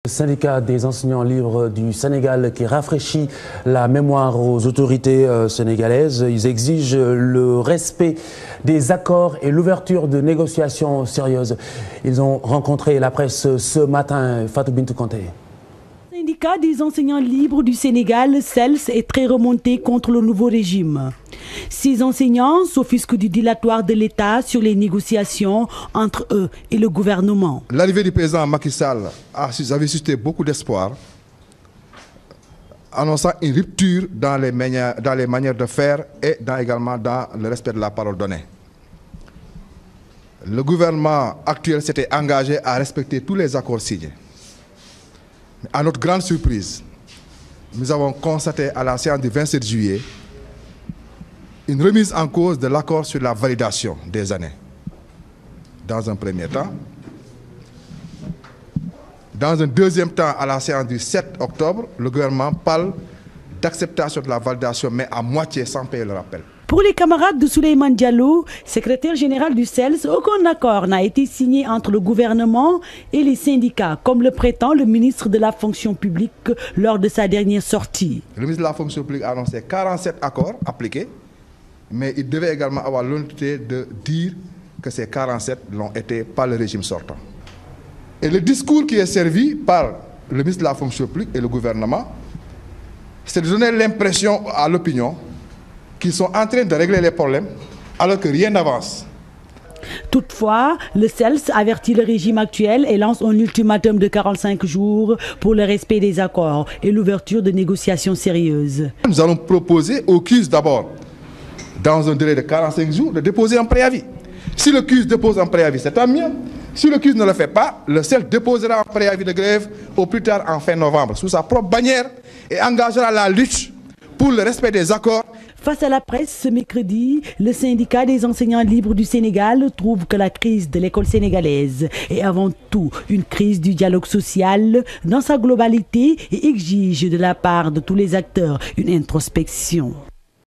Le syndicat des enseignants libres du Sénégal qui rafraîchit la mémoire aux autorités sénégalaises. Ils exigent le respect des accords et l'ouverture de négociations sérieuses. Ils ont rencontré la presse ce matin. Fatou Bintou Kanté. Le syndicat des enseignants libres du Sénégal, SELS, est très remonté contre le nouveau régime. Ces enseignants s'offusquent du dilatoire de l'État sur les négociations entre eux et le gouvernement. L'arrivée du président Macky Sall avait suscité beaucoup d'espoir, annonçant une rupture dans les manières de faire et également dans le respect de la parole donnée. Le gouvernement actuel s'était engagé à respecter tous les accords signés. Mais à notre grande surprise, nous avons constaté à la séance du 27 juillet une remise en cause de l'accord sur la validation des années. Dans un premier temps. Dans un deuxième temps, à la séance du 7 octobre, le gouvernement parle d'acceptation de la validation, mais à moitié sans payer le rappel. Pour les camarades de Souleymane Diallo, secrétaire général du SELS, aucun accord n'a été signé entre le gouvernement et les syndicats, comme le prétend le ministre de la fonction publique lors de sa dernière sortie. Le ministre de la fonction publique a annoncé 47 accords appliqués, mais il devait également avoir l'honnêteté de dire que ces 47 l'ont été par le régime sortant. Et le discours qui est servi par le ministre de la fonction publique et le gouvernement, c'est de donner l'impression à l'opinion qu'ils sont en train de régler les problèmes alors que rien n'avance. Toutefois, le SELS avertit le régime actuel et lance un ultimatum de 45 jours pour le respect des accords et l'ouverture de négociations sérieuses. Nous allons proposer au CUS d'abord, dans un délai de 45 jours, de déposer un préavis. Si le CUS dépose un préavis, c'est tant mieux. Si le CUS ne le fait pas, le SELS déposera un préavis de grève au plus tard en fin novembre, sous sa propre bannière, et engagera la lutte pour le respect des accords. Face à la presse ce mercredi, le syndicat des enseignants libres du Sénégal trouve que la crise de l'école sénégalaise est avant tout une crise du dialogue social dans sa globalité et exige de la part de tous les acteurs une introspection.